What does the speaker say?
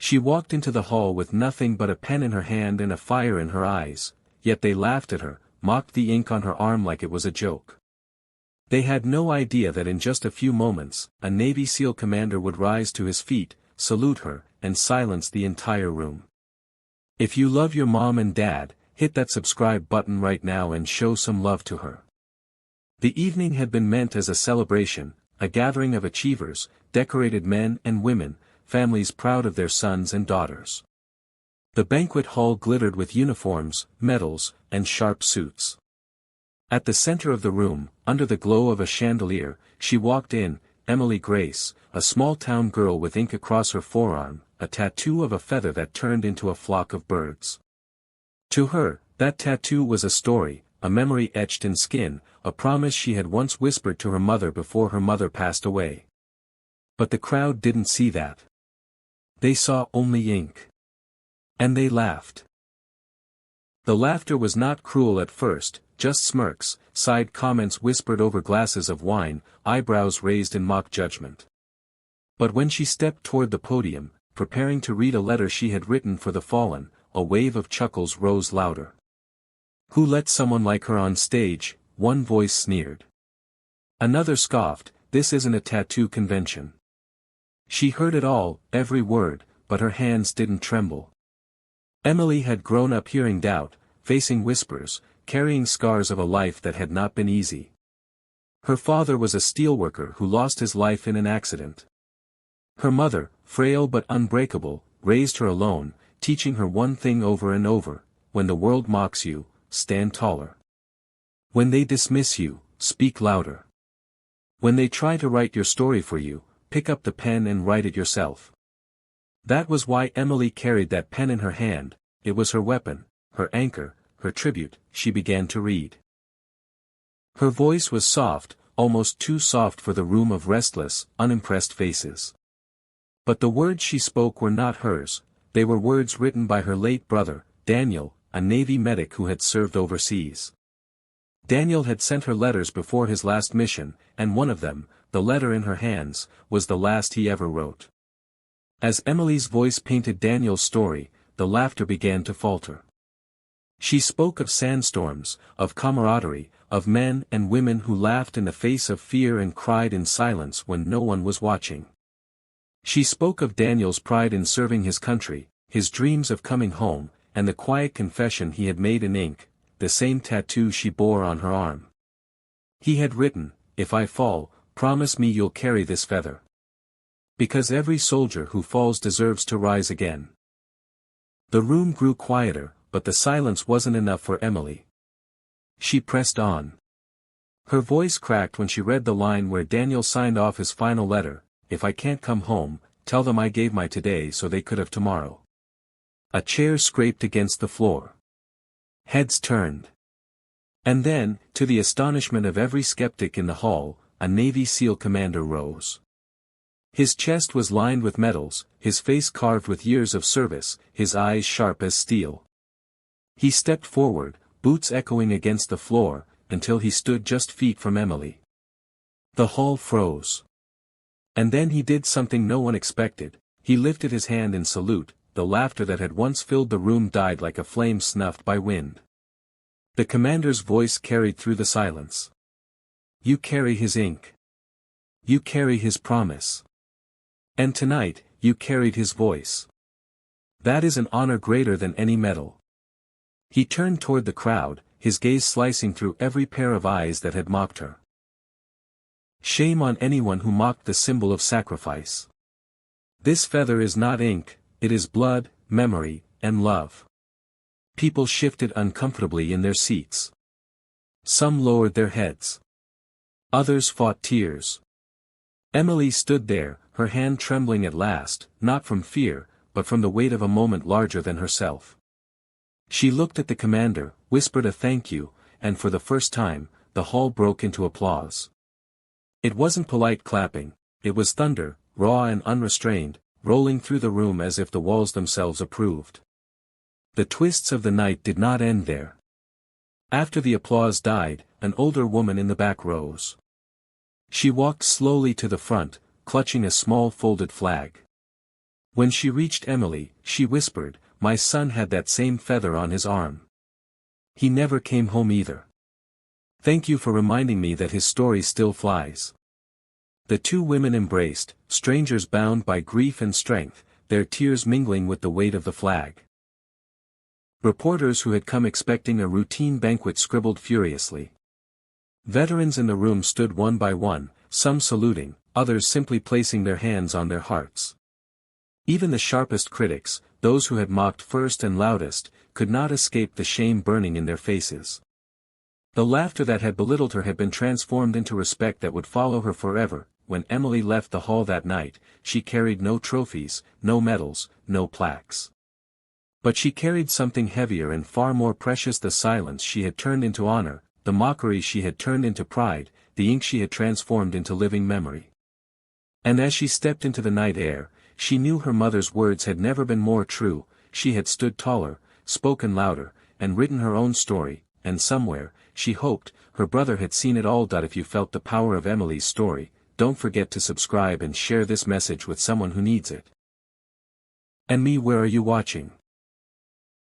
She walked into the hall with nothing but a pen in her hand and a fire in her eyes, yet they laughed at her, mocked the ink on her arm like it was a joke. They had no idea that in just a few moments, a Navy SEAL commander would rise to his feet, salute her, and silence the entire room. If you love your mom and dad, hit that subscribe button right now and show some love to her. The evening had been meant as a celebration, a gathering of achievers, decorated men and women, families proud of their sons and daughters. The banquet hall glittered with uniforms, medals, and sharp suits. At the center of the room, under the glow of a chandelier, she walked in, Emily Grace, a small-town girl with ink across her forearm, a tattoo of a feather that turned into a flock of birds. To her, that tattoo was a story, a memory etched in skin, a promise she had once whispered to her mother before her mother passed away. But the crowd didn't see that. They saw only ink. And they laughed. The laughter was not cruel at first, just smirks, side comments whispered over glasses of wine, eyebrows raised in mock judgment. But when she stepped toward the podium, preparing to read a letter she had written for the fallen, a wave of chuckles rose louder. Who let someone like her on stage? One voice sneered. Another scoffed, this isn't a tattoo convention. She heard it all, every word, but her hands didn't tremble. Emily had grown up hearing doubt, facing whispers, carrying scars of a life that had not been easy. Her father was a steelworker who lost his life in an accident. Her mother, frail but unbreakable, raised her alone, teaching her one thing over and over: when the world mocks you, stand taller. When they dismiss you, speak louder. When they try to write your story for you, pick up the pen and write it yourself. That was why Emily carried that pen in her hand. It was her weapon, her anchor, her tribute. She began to read. Her voice was soft, almost too soft for the room of restless, unimpressed faces. But the words she spoke were not hers, they were words written by her late brother, Daniel, a Navy medic who had served overseas. Daniel had sent her letters before his last mission, and one of them, the letter in her hands, was the last he ever wrote. As Emily's voice painted Daniel's story, the laughter began to falter. She spoke of sandstorms, of camaraderie, of men and women who laughed in the face of fear and cried in silence when no one was watching. She spoke of Daniel's pride in serving his country, his dreams of coming home, and the quiet confession he had made in ink, the same tattoo she bore on her arm. He had written, "If I fall, promise me you'll carry this feather. Because every soldier who falls deserves to rise again." The room grew quieter, but the silence wasn't enough for Emily. She pressed on. Her voice cracked when she read the line where Daniel signed off his final letter: "If I can't come home, tell them I gave my today so they could have tomorrow." A chair scraped against the floor. Heads turned. And then, to the astonishment of every skeptic in the hall, a Navy SEAL commander rose. His chest was lined with medals, his face carved with years of service, his eyes sharp as steel. He stepped forward, boots echoing against the floor, until he stood just feet from Emily. The hall froze. And then he did something no one expected. He lifted his hand in salute. The laughter that had once filled the room died like a flame snuffed by wind. The commander's voice carried through the silence. "You carry his ink. You carry his promise. And tonight, you carried his voice. That is an honor greater than any medal." He turned toward the crowd, his gaze slicing through every pair of eyes that had mocked her. Shame on anyone who mocked the symbol of sacrifice. This feather is not ink, it is blood, memory, and love. People shifted uncomfortably in their seats. Some lowered their heads. Others fought tears. Emily stood there, her hand trembling at last, not from fear, but from the weight of a moment larger than herself. She looked at the commander, whispered a thank you, and for the first time, the hall broke into applause. It wasn't polite clapping, it was thunder, raw and unrestrained, rolling through the room as if the walls themselves approved. The twists of the night did not end there. After the applause died, an older woman in the back rose. She walked slowly to the front, clutching a small folded flag. When she reached Emily, she whispered, "My son had that same feather on his arm. He never came home either. Thank you for reminding me that his story still flies." The two women embraced, strangers bound by grief and strength, their tears mingling with the weight of the flag. Reporters who had come expecting a routine banquet scribbled furiously. Veterans in the room stood one by one, some saluting, others simply placing their hands on their hearts. Even the sharpest critics, those who had mocked first and loudest, could not escape the shame burning in their faces. The laughter that had belittled her had been transformed into respect that would follow her forever. When Emily left the hall that night, she carried no trophies, no medals, no plaques. But she carried something heavier and far more precious: the silence she had turned into honor, the mockery she had turned into pride, the ink she had transformed into living memory. And as she stepped into the night air, she knew her mother's words had never been more true. She had stood taller, spoken louder, and written her own story, and somewhere, she hoped, her brother had seen it all. If you felt the power of Emily's story, don't forget to subscribe and share this message with someone who needs it. And me, where are you watching?